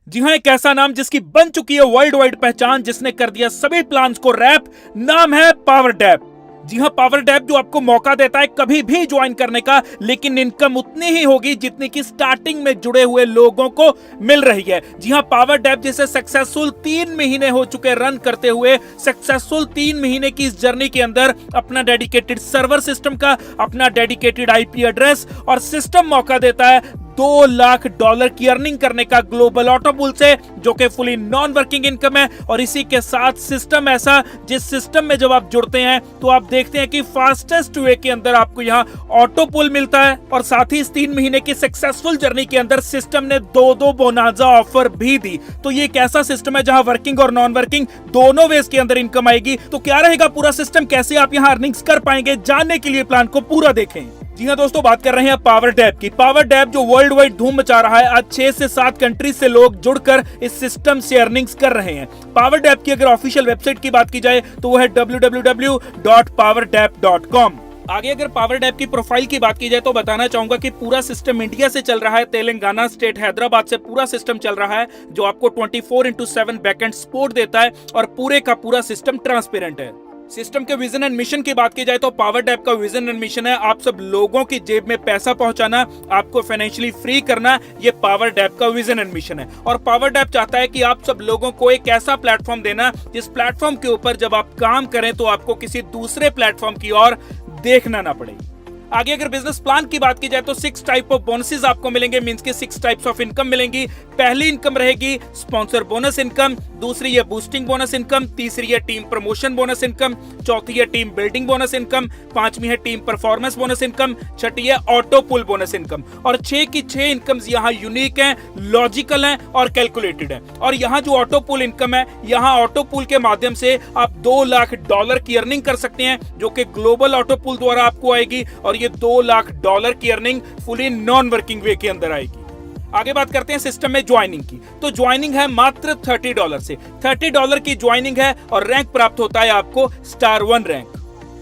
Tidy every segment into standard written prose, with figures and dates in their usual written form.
जी हाँ, एक ऐसा नाम जिसकी बन चुकी है वर्ल्ड वाइड पहचान, जिसने कर दिया सभी प्लान्स को रैप। नाम है पावरडेप। जी हाँ, पावरडेप जो आपको मौका देता है कभी भी ज्वाइन करने का, लेकिन इनकम उतनी ही होगी जितनी की स्टार्टिंग में जुड़े हुए लोगों को मिल रही है। जी हाँ, पावरडेप जैसे सक्सेसफुल 3 महीने हो चुके रन करते हुए, सक्सेसफुल 3 महीने की इस जर्नी के अंदर अपना डेडिकेटेड सर्वर सिस्टम का, अपना डेडिकेटेड आईपी एड्रेस और सिस्टम मौका देता है $2 लाख की अर्निंग करने का ग्लोबल ऑटोपूल से, जो कि फुली नॉन वर्किंग इनकम है। और इसी के साथ सिस्टम ऐसा, जिस सिस्टम में जब आप जुड़ते हैं तो आप देखते हैं कि फास्टेस्ट वे के अंदर आपको यहाँ ऑटोपूल मिलता है। और साथ ही इस 3 महीने की सक्सेसफुल जर्नी के अंदर सिस्टम ने 2 बोनाजा ऑफर भी दी। तो ये एक ऐसा सिस्टम है जहां वर्किंग और नॉन वर्किंग दोनों वेज के अंदर इनकम आएगी। तो क्या रहेगा पूरा सिस्टम, कैसे आप यहाँ अर्निंग्स कर पाएंगे, जानने के लिए प्लान को पूरा देखें। जी हाँ दोस्तों, बात कर रहे हैं पावरडेप की। पावरडेप जो वर्ल्ड वाइड धूम मचा रहा है, आज 6 से 7 कंट्रीज से लोग जुड़कर इस सिस्टम से अर्निंग्स कर रहे हैं। पावरडेप की अगर ऑफिशियल वेबसाइट की बात की जाए तो वो है www.powerdep.com। आगे अगर पावरडेप की प्रोफाइल की बात की जाए तो बताना चाहूंगा कि पूरा सिस्टम इंडिया से चल रहा है। तेलंगाना स्टेट हैदराबाद से पूरा सिस्टम चल रहा है, जो आपको 24/7 बैकएंड सपोर्ट देता है और पूरे का पूरा सिस्टम ट्रांसपेरेंट है। सिस्टम के विजन एंड मिशन की बात की जाए तो पावरडेप का विजन एंड मिशन है आप सब लोगों की जेब में पैसा पहुंचाना, आपको फाइनेंशियली फ्री करना। ये पावरडेप का विजन एंड मिशन है। और पावरडेप चाहता है कि आप सब लोगों को एक ऐसा प्लेटफॉर्म देना जिस प्लेटफॉर्म के ऊपर जब आप काम करें तो आपको किसी दूसरे प्लेटफॉर्म की ओर देखना ना पड़े। आगे अगर बिजनेस प्लान की बात की जाए तो 6 टाइप ऑफ बोनसेस आपको मिलेंगे, मींस के 6 टाइप्स ऑफ इनकम मिलेंगी। पहली इनकम रहेगी स्पॉन्सर बोनस इनकम, दूसरी है बूस्टिंग बोनस इनकम, तीसरी है टीम प्रमोशन बोनस इनकम, चौथी है टीम बिल्डिंग बोनस इनकम, पांचवी है टीम परफॉर्मेंस बोनस इनकम, छठी है ऑटो पुल बोनस इनकम। और 6 की 6 इनकम्स यहाँ यूनिक हैं, लॉजिकल हैं और कैलकुलेटेड हैं। और यहाँ जो ऑटो पुल इनकम है, यहाँ ऑटो पुल के माध्यम से आप $2 लाख की अर्निंग कर सकते हैं, जो कि ग्लोबल ऑटो पुल द्वारा आपको आएगी। और ये $2 लाख की अर्निंग फुली नॉन वर्किंग वे के अंदर आएगी। आगे बात करते हैं सिस्टम में ज्वाइनिंग की। तो ज्वाइनिंग है मात्र $30 से। $30 की ज्वाइनिंग है और रैंक प्राप्त होता है आपको स्टार 1 रैंक।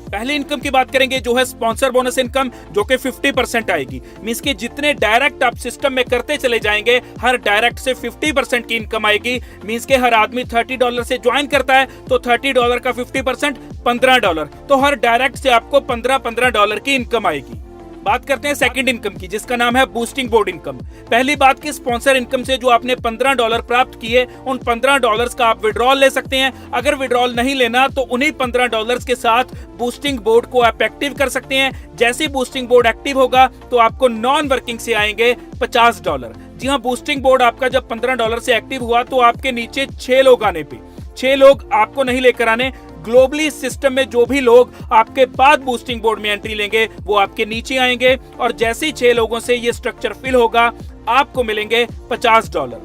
पहली इनकम की बात करेंगे जो है स्पॉन्सर बोनस इनकम, जो कि 50% आएगी। मींस के जितने डायरेक्ट आप सिस्टम में करते चले जाएंगे, हर डायरेक्ट से 50% की इनकम आएगी। मींस के हर आदमी $30 से ज्वाइन करता है तो $30 का 50% $15, तो हर डायरेक्ट से आपको $15 की इनकम आएगी। बात करते हैं सेकंड इनकम की, जिसका नाम है बूस्टिंग बोर्ड इनकम। पहली बात की स्पॉन्सर इनकम से जो आपने $15 प्राप्त किए, उन $15 का आप विड्रॉल ले सकते हैं। अगर विड्रॉल नहीं लेना तो उन्हीं $15 के साथ बूस्टिंग बोर्ड को आप एक्टिव कर सकते हैं। जैसे बूस्टिंग बोर्ड एक्टिव होगा तो आपको नॉन वर्किंग से आएंगे $50। जी हाँ, बूस्टिंग बोर्ड आपका जब $15 से एक्टिव हुआ तो आपके नीचे 6 लोग आने पे, 6 लोग आपको नहीं लेकर आने। ग्लोबली सिस्टम में जो भी लोग आपके बाद बूस्टिंग बोर्ड में एंट्री लेंगे वो आपके नीचे आएंगे। और जैसे ही 6 लोगों से ये स्ट्रक्चर फिल होगा आपको मिलेंगे $50।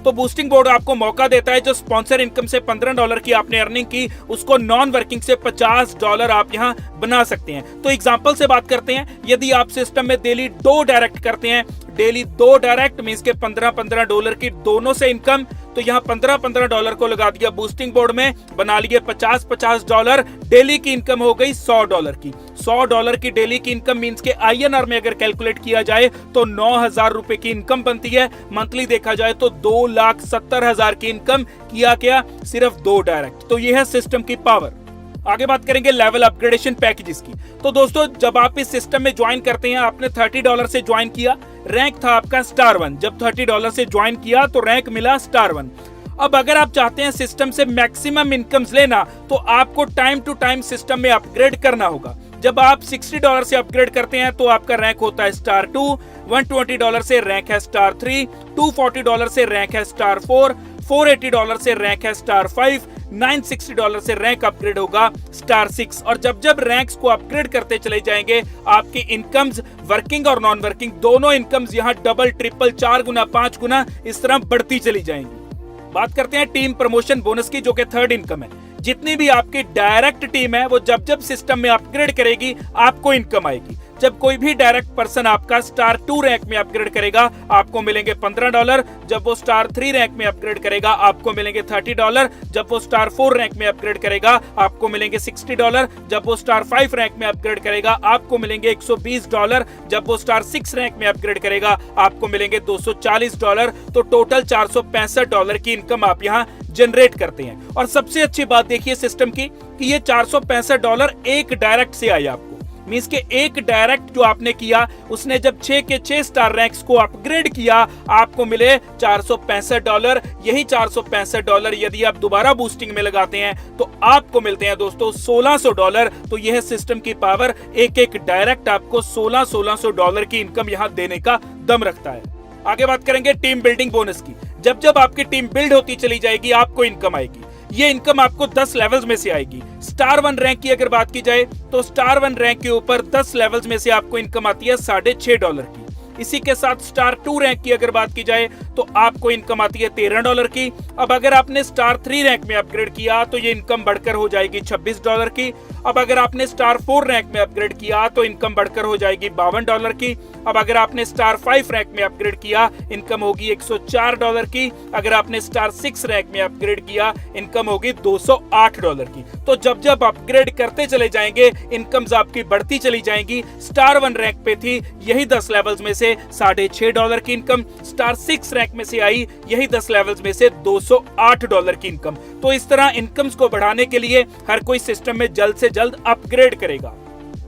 तो बूस्टिंग बोर्ड आपको मौका देता है जो स्पॉन्सर इनकम से $15 की आपने अर्निंग की, उसको नॉन वर्किंग से $50 आप यहाँ बना सकते हैं। तो एग्जांपल से बात करते हैं, यदि आप सिस्टम में डेली 2 डायरेक्ट करते हैं, डेली 2 डायरेक्ट मींस के $15 की दोनों से इनकम, तो यहाँ $15 को लगा दिया बूस्टिंग बोर्ड में, बना लिए $50, डेली की इनकम हो गई $100 की। $100 की डेली की इनकम मींस के INR में अगर कैलकुलेट किया जाए तो 9,000 रुपए की इनकम बनती है। मंथली देखा जाए तो 2,70,000 की इनकम किया गया सिर्फ 2 डायरेक्ट। तो ये है सिस्टम की पावर। आगे बात करेंगे लेवल अपग्रेडेशन पैकेजेस की। तो दोस्तों, जब आप इस सिस्टम में ज्वाइन करते हैं, आपने $30 से ज्वाइन किया, रैंक था आपका स्टार 1। जब $30 से ज्वाइन किया तो रैंक मिला स्टार 1। अब अगर आप चाहते हैं सिस्टम से मैक्सिमम इनकम्स लेना तो आपको टाइम टू टाइम सिस्टम में अपग्रेड करना होगा। जब आप $60 से अपग्रेड करते हैं तो आपका रैंक होता है स्टार 2, $120 से रैंक है स्टार 3, $240 से रैंक है स्टार 4, $480 से रैंक है स्टार 5, $960 से रैंक अपग्रेड होगा स्टार 6। और जब जब रैंक्स को अपग्रेड करते चले जाएंगे, आपकी इनकम्स वर्किंग और नॉन वर्किंग दोनों इनकम्स यहाँ डबल, ट्रिपल, 4 गुना, 5 गुना इस तरह बढ़ती चली जाएंगी। बात करते हैं टीम प्रमोशन बोनस की, जो कि थर्ड इनकम है। जितनी भी आपकी डायरेक्ट टीम है वो जब जब सिस्टम में अपग्रेड करेगी आपको इनकम आएगी। जब कोई भी डायरेक्ट पर्सन आपका स्टार 2 रैंक में अपग्रेड करेगा आपको मिलेंगे $15। जब वो स्टार 3 रैंक में अपग्रेड करेगा आपको मिलेंगे $30। जब वो स्टार 4 रैंक में अपग्रेड करेगा आपको मिलेंगे $60। जब वो स्टार 5 रैंक में अपग्रेड करेगा आपको मिलेंगे $120। जब वो स्टार 6 रैंक में अपग्रेड करेगा आपको मिलेंगे $240। तो टोटल $465 की इनकम आप यहाँ जनरेट करते हैं। और सबसे अच्छी बात देखिए सिस्टम की कि ये $465 एक डायरेक्ट से आई आपको, मींस के एक डायरेक्ट जो आपने किया उसने जब 6 के 6 स्टार रैंक्स को अपग्रेड किया आपको मिले $465। यही $465 यदि आप दोबारा बूस्टिंग में लगाते हैं तो आपको मिलते हैं दोस्तों $1600। तो यह सिस्टम की पावर, एक एक डायरेक्ट आपको $1600 की इनकम यहां देने का दम रखता है। आगे बात करेंगे टीम बिल्डिंग बोनस की। जब जब आपकी टीम बिल्ड होती चली जाएगी आपको इनकम आएगी। ये इनकम आपको 10 लेवल्स में से आएगी। स्टार 1 रैंक की अगर बात की जाए तो स्टार 1 रैंक के ऊपर 10 लेवल्स में से आपको इनकम आती है $6.5 की। इसी के साथ स्टार 2 रैंक की अगर बात की जाए तो आपको इनकम आती है $13 की। अब अगर आपने स्टार 3 रैंक में अपग्रेड किया तो ये इनकम बढ़कर हो जाएगी $26 की। अब अगर आपने स्टार 4 रैंक में अपग्रेड किया तो इनकम बढ़कर हो जाएगी $52 की। अब अगर आपने स्टार 5 रैंक में अपग्रेड किया इनकम होगी $104 की। अगर आपने स्टार 6 रैंक में अपग्रेड किया इनकम होगी $208 की। तो जब जब अपग्रेड करते चले जाएंगे इनकम्स आपकी बढ़ती चली जाएंगी। स्टार 1 रैंक पे थी यही 10 लेवल्स में से $6.5 की इनकम, स्टार 6 रैंक में से आई यही 10 लेवल्स में से $208 की इनकम। तो इस तरह इनकम्स को बढ़ाने के लिए हर कोई सिस्टम में जल्द से जल्द अपग्रेड करेगा।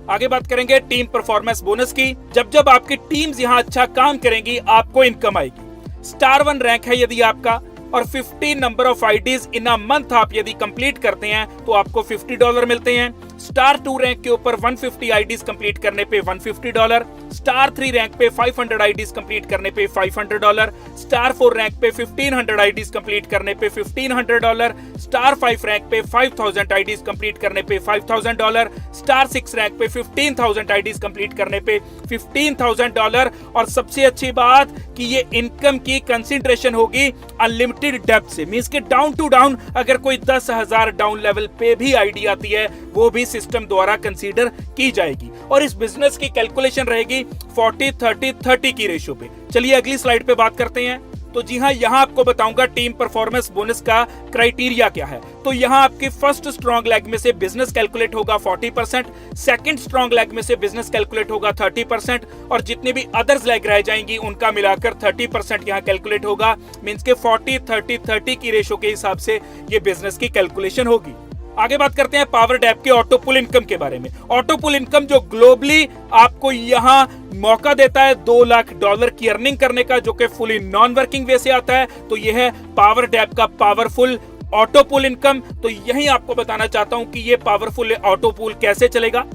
आगे बात करेंगे टीम परफॉर्मेंस बोनस की। जब जब आपकी टीम्स यहां अच्छा काम करेंगी आपको इनकम आएगी। स्टार 1 रैंक है यदि आपका और 15 number of IDs in a month आप यदि कंप्लीट करते हैं तो आपको $50 मिलते हैं। स्टार 2 रैंक के ऊपर 150 आईडीज कंप्लीट करने पे $150। स्टार 3 रैंक पे 500 आईडीज कंप्लीट करने पे $500। स्टार 4 रैंक पे 1500 आईडीज कंप्लीट करने पे $1500। स्टार 5 रैंक पे 5000 आईडीज कंप्लीट करने पे $5000। स्टार 6 रैंक पे 15000 आईडीज कंप्लीट करने पे $15000। और सबसे अच्छी बात कि ये इनकम की कंसिडरेशन होगी अनलिमिटेड डेप्थ से, मींस के डाउन टू डाउन अगर कोई 10,000 डाउन लेवल पे भी आईडी आती है वो भी सिस्टम द्वारा कंसीडर की जाएगी। और इस बिजनेस की कैलकुलेशन रहेगी 40-30-30 की रेशियो पे। चलिए अगली स्लाइड पे बात करते हैं। तो जी हाँ, यहाँ आपको बताऊंगा टीम परफॉर्मेंस बोनस का क्राइटेरिया क्या है। तो यहाँ आपके फर्स्ट स्ट्रॉन्ग लेग में से बिजनेस कैलकुलेट होगा 40%, सेकंड स्ट्रॉन्ग लेग में से बिजनेस कैलकुलेट होगा 30% और जितनी भी अदर्स लेग रह जाएंगी उनका मिलाकर 30% यहाँ कैलकुलेट होगा। मींस के 40-30-30 की रेशो के हिसाब से ये बिजनेस की कैलकुलेशन होगी। आगे बात करते हैं पावर डैप के ऑटो पुल इनकम के बारे में। ऑटो पुल इनकम जो ग्लोबली आपको यहाँ मौका देता है $2 लाख की अर्निंग करने का, जो कि फुली नॉन वर्किंग वे से आता है। तो यह है पावर डैप का पावरफुल ऑटो पुल इनकम। तो यही आपको बताना चाहता हूं कि ये पावरफुल ऑटो पुल कैसे चलेगा।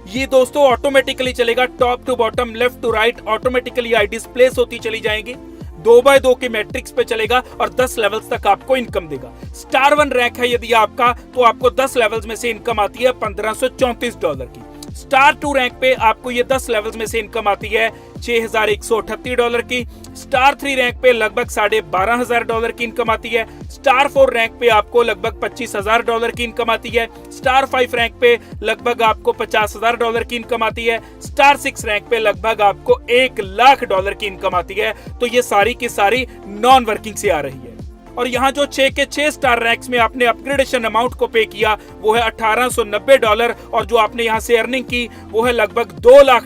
ये दोस्तों ऑटोमेटिकली चलेगा, top to bottom, left to right, automatically IDs place होती चली जाएंगी। 2x2 के मैट्रिक्स पे चलेगा और 10 लेवल्स तक आपको इनकम देगा। स्टार 1 रैंक है यदि आपका तो आपको 10 लेवल्स में से इनकम आती है $1534 की। स्टार 2 रैंक पे आपको ये 10 लेवल्स में से इनकम आती है $6138 की। स्टार 3 रैंक पे लगभग $12,500 की इनकम आती है। स्टार 4 रैंक पे आपको लगभग $25,000 की इनकम आती है। स्टार 5 रैंक पे लगभग आपको $50,000 की इनकम आती है। स्टार 6 रैंक पे लगभग आपको $1 लाख की इनकम आती है। तो ये सारी की सारी नॉन वर्किंग से आ रही है। और यहाँ जो 6 के 6 स्टार रैंक्स में आपने अपग्रेडेशन अमाउंट को पे किया वो है $1890 और जो आपने यहाँ से अर्निंग की वो है लगभग $2 लाख।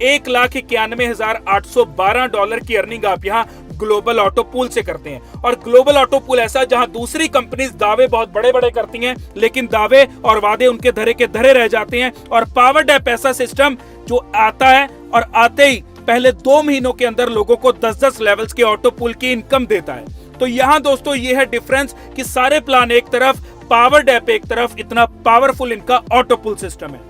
$1,91,812 की अर्निंग आप यहाँ ग्लोबल ऑटो पूल से करते हैं। और ग्लोबल ऑटो पूल ऐसा जहां दूसरी कंपनीज दावे बहुत बड़े बड़े करती हैं लेकिन दावे और वादे उनके धरे के धरे रह जाते हैं। और पावर डैप ऐसा सिस्टम जो आता है और आते ही पहले 2 महीनों के अंदर लोगों को 10-10 लेवल्स के ऑटो पूल की इनकम देता है। तो यहाँ दोस्तों ये है डिफरेंस कि सारे प्लान एक तरफ, पावर डैप एक तरफ, इतना पावरफुल इनका ऑटो पूल सिस्टम है।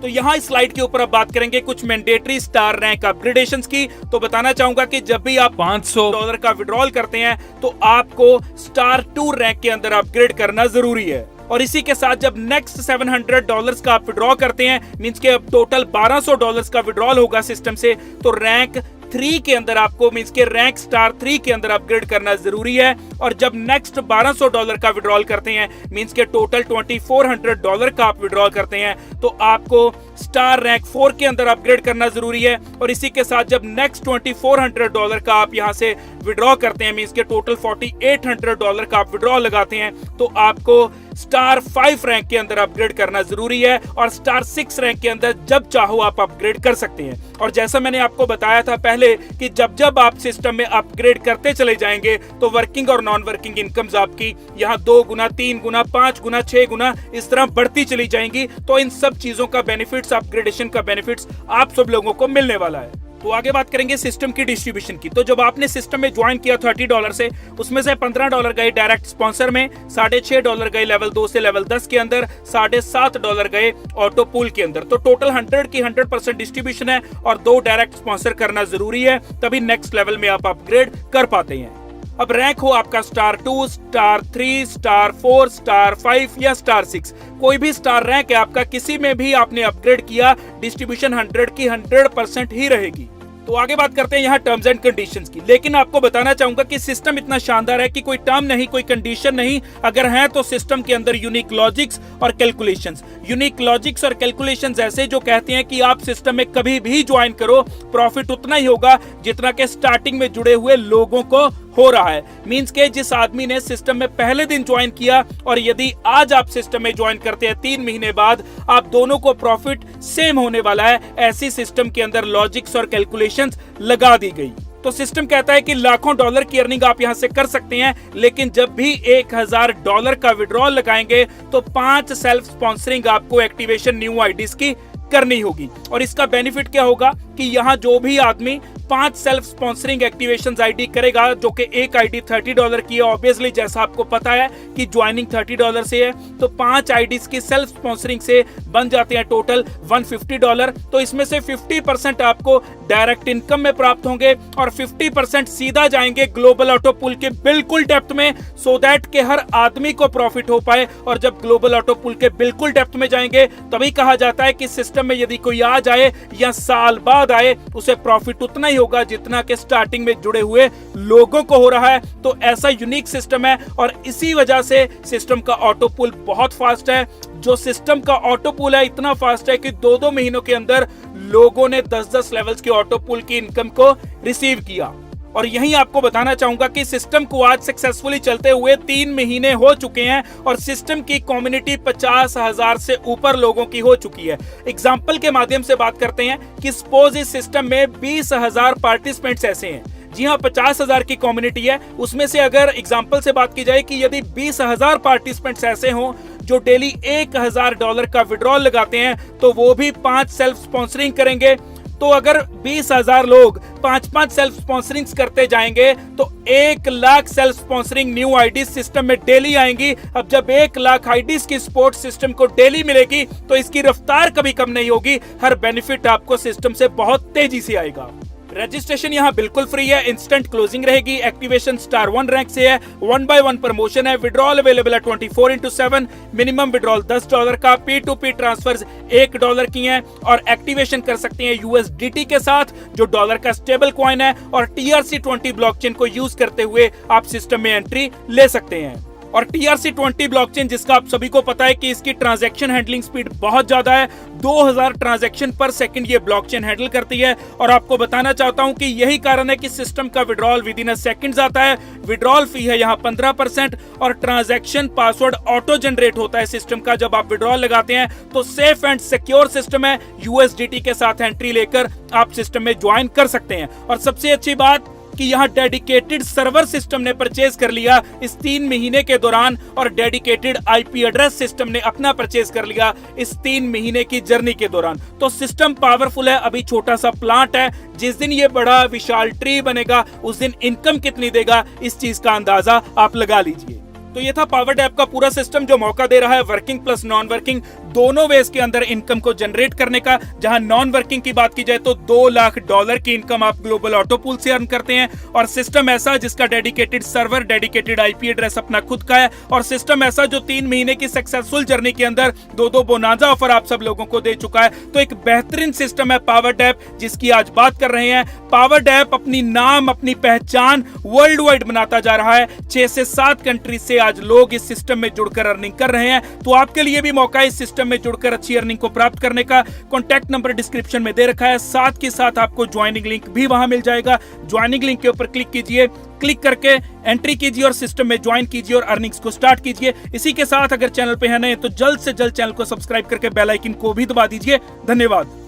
तो यहाँ इस स्लाइड के ऊपर अब बात करेंगे कुछ मैंडेटरी स्टार रैंक अपग्रेडेशंस की। तो बताना चाहूंगा कि जब भी आप $500 का विड्रॉल करते हैं तो आपको स्टार 2 रैंक के अंदर अपग्रेड करना जरूरी है। और इसी के साथ जब नेक्स्ट $700 का आप विड्रॉ करते हैं, मींस के अब टोटल $1200 का विड्रॉल होगा सिस्टम से, तो रैंक 3 के अंदर आपको मींस के रैंक स्टार 3 के अंदर अपग्रेड करना जरूरी है। और जब नेक्स्ट $1200 का विड्रॉल करते हैं, मींस के टोटल $2400 का आप विड्रॉल करते हैं, तो आपको स्टार रैंक 4 के अंदर अपग्रेड करना जरूरी है। और इसी के साथ जब नेक्स्ट $2400 का आप यहां से विड्रॉ करते हैं, मींस के टोटल $4800 का आप विड्रॉ लगाते हैं, तो आपको स्टार 5 रैंक के अंदर अपग्रेड करना जरूरी है। और स्टार 6 रैंक के अंदर जब चाहो आप अपग्रेड कर सकते हैं। और जैसा मैंने आपको बताया था पहले कि जब जब आप सिस्टम में अपग्रेड करते चले जाएंगे तो वर्किंग और नॉन वर्किंग इनकम्स आपकी यहाँ 2 गुना, 3 गुना, 5 गुना, 6 गुना इस तरह बढ़ती चली जाएंगी। तो इन सब चीजों का बेनिफिट्स, अपग्रेडेशन का बेनिफिट्स आप सब लोगों को मिलने वाला है। तो आगे बात करेंगे सिस्टम की डिस्ट्रीब्यूशन की। तो जब आपने सिस्टम में ज्वाइन किया $30 से, उसमें से $15 गए डायरेक्ट स्पॉन्सर में, $6.5 गए लेवल 2 से लेवल 10 के अंदर, $7.5 गए ऑटो पूल के अंदर। तो टोटल 100 की 100% डिस्ट्रीब्यूशन है और 2 डायरेक्ट स्पॉन्सर करना जरूरी है, तभी नेक्स्ट लेवल में आप अपग्रेड कर पाते हैं। अब रैंक हो आपका स्टार 2, स्टार 3, स्टार 4, स्टार 5 या स्टार 6, कोई भी स्टार रैंक है आपका, किसी में भी आपने अपग्रेड किया, डिस्ट्रीब्यूशन 100 की 100% ही रहेगी। तो आगे बात करते हैं यहाँ टर्म्स एंड कंडीशंस की। लेकिन आपको बताना चाहूंगा कि सिस्टम इतना शानदार है कि कोई टर्म नहीं, कोई कंडीशन नहीं, अगर है तो सिस्टम के अंदर यूनिक लॉजिक्स और कैलकुलेशंस। यूनिक लॉजिक्स और कैलकुलेशंस ऐसे जो कहते हैं कि आप सिस्टम में कभी भी ज्वाइन करो, प्रॉफिट उतना ही होगा जितना के स्टार्टिंग में जुड़े हुए लोगों को हो रहा है। मींस के जिस आदमी ने सिस्टम में पहले दिन ज्वाइन किया और यदि आज आप सिस्टम में ज्वाइन करते हैं 3 महीने बाद, आप दोनों को प्रॉफिट सेम होने वाला है। ऐसी सिस्टम के अंदर लॉजिक्स और कैलकुलेशंस लगा दी गई। तो सिस्टम कहता है कि लाखों डॉलर की अर्निंग आप यहां से कर सकते हैं, लेकिन जब भी $1000 का विड्रॉल लगाएंगे तो 5 सेल्फ स्पॉन्सरिंग आपको एक्टिवेशन न्यू आईडीज की करनी होगी। और इसका बेनिफिट क्या होगा कि यहां जो भी आदमी 5 सेल्फ स्पॉन्सरिंग एक्टिवेशन आईडी करेगा, जो कि एक आईडी $30 की है, ऑब्वियसली जैसा आपको पता है कि ज्वाइनिंग $30 से है, तो 5 आईडीज की सेल्फ स्पॉन्सरिंग से बन जाते हैं टोटल $150। तो इसमें से 50% आपको डायरेक्ट इनकम में प्राप्त होंगे और 50% सीधा जाएंगे ग्लोबल ऑटो पूल के बिल्कुल डेप्थ में, सो दैट के हर आदमी को प्रॉफिट हो पाए। और जब ग्लोबल ऑटो पूल के बिल्कुल डेप्थ में जाएंगे तभी कहा जाता है कि सिस्टम में यदि कोई आ जाए या साल बाद आए, उसे प्रॉफिट उतना ही होगा जितना के स्टार्टिंग में जुड़े हुए लोगों को हो रहा है। तो ऐसा यूनिक सिस्टम है और इसी वजह से सिस्टम का ऑटो पूल बहुत फास्ट है। जो सिस्टम का ऑटो पूल है इतना फास्ट है कि 2-2 महीनों के अंदर लोगों ने 10-10 लेवल्स के ऑटो पूल की इनकम को रिसीव किया। और यही आपको बताना चाहूंगा कि सिस्टम को आज सक्सेसफुली चलते हुए 3 महीने हो चुके हैं और सिस्टम की कम्युनिटी 50,000 से ऊपर लोगों की हो चुकी है। एग्जाम्पल के माध्यम से बात करते हैं कि सपोज इस सिस्टम में 20,000 पार्टिसिपेंट्स ऐसे हैं। जी हाँ, 50,000 की कम्युनिटी है, उसमें से अगर एग्जाम्पल से बात की जाए कि यदि 20,000 पार्टिसिपेंट्स ऐसे हों जो डेली $1000 का विड्रॉल लगाते हैं, तो वो भी 5 सेल्फ स्पॉन्सरिंग करेंगे। तो अगर 20,000 लोग 5-5 सेल्फ स्पॉन्सरिंग करते जाएंगे तो 1 lakh self sponsoring new IDs system में डेली आएंगी। अब जब 1 लाख आईडीज की सपोर्ट सिस्टम को डेली मिलेगी तो इसकी रफ्तार कभी कम नहीं होगी, हर बेनिफिट आपको सिस्टम से बहुत तेजी से आएगा। रजिस्ट्रेशन यहाँ बिल्कुल फ्री है, इंस्टेंट क्लोजिंग रहेगी, एक्टिवेशन स्टार 1 रैंक से है, 1 by 1 प्रमोशन है, विड्रॉल अवेलेबल है 24/7, मिनिमम विड्रॉल $10 का, P2P ट्रांसफर्स $1 की हैं और एक्टिवेशन कर सकते हैं USDT के साथ जो डॉलर का स्टेबल कॉइन है। और TRC20 ब्लॉकचेन को यूज करते हुए आप सिस्टम में एंट्री ले सकते हैं। और TRC20 ब्लॉकचेन, जिसका आप सभी को पता है कि इसकी ट्रांजैक्शन हैंडलिंग स्पीड बहुत ज्यादा है, 2000 ट्रांजैक्शन पर सेकंड ये ब्लॉकचेन हैंडल करती है। और आपको बताना चाहता हूं कि यही कारण है कि सिस्टम का withdrawal with in a seconds आता है। विड्रॉल फी है यहाँ 15% और ट्रांजैक्शन पासवर्ड ऑटो जनरेट होता है सिस्टम का जब आप विड्रॉल लगाते हैं। तो सेफ एंड सिक्योर सिस्टम है, USDT के साथ एंट्री लेकर आप सिस्टम में ज्वाइन कर सकते हैं। और सबसे अच्छी बात कि यहाँ डेडिकेटेड सर्वर सिस्टम ने परचेज कर लिया इस 3 महीने के दौरान और डेडिकेटेड IP एड्रेस सिस्टम ने अपना परचेज कर लिया इस 3 महीने की जर्नी के दौरान। तो सिस्टम पावरफुल है, अभी छोटा सा प्लांट है, जिस दिन ये बड़ा विशाल ट्री बनेगा उस दिन इनकम कितनी देगा इस चीज का अंदाजा आप लगा लीजिए। तो ये था पावर्ड ऐप का पूरा सिस्टम जो मौका दे रहा है वर्किंग प्लस नॉन वर्किंग दोनों वेज के अंदर इनकम को जनरेट करने का। जहां नॉन वर्किंग की बात की जाए तो $2 लाख की इनकम आप ग्लोबल ऑटो पूल से अर्न करते हैं, और सिस्टम ऐसा जिसका dedicated server, dedicated IP address अपना खुद का है, और सिस्टम ऐसा जो 3 महीने की सक्सेसफुल जर्नी के अंदर 2 बोनांजा ऑफर आप सब लोगों को दे चुका है। तो एक बेहतरीन सिस्टम है पावर्ड ऐप, जिसकी आज बात कर रहे हैं। पावर्ड ऐप अपनी नाम, अपनी पहचान वर्ल्ड वाइड बनाता जा रहा है। 6 से 7 कंट्री से आज लोग इस सिस्टम में जुड़कर अर्निंग कर रहे हैं। तो आपके लिए भी मौका है इस सिस्टम में जुड़कर अच्छी अर्निंग को प्राप्त करने का। कॉन्टैक्ट नंबर डिस्क्रिप्शन में दे रखा है, साथ के साथ आपको ज्वाइनिंग लिंक भी वहां मिल जाएगा। ज्वाइनिंग लिंक के ऊपर क्लिक कीजिए, क्लिक करके एंट्री कीजिए और सिस्टम में ज्वाइन कीजिए और अर्निंग्स को स्टार्ट कीजिए। इसी के साथ अगर चैनल पे है नए तो जल्द से जल्द चैनल को सब्सक्राइब करके बेल आइकन को भी दबा दीजिए। धन्यवाद।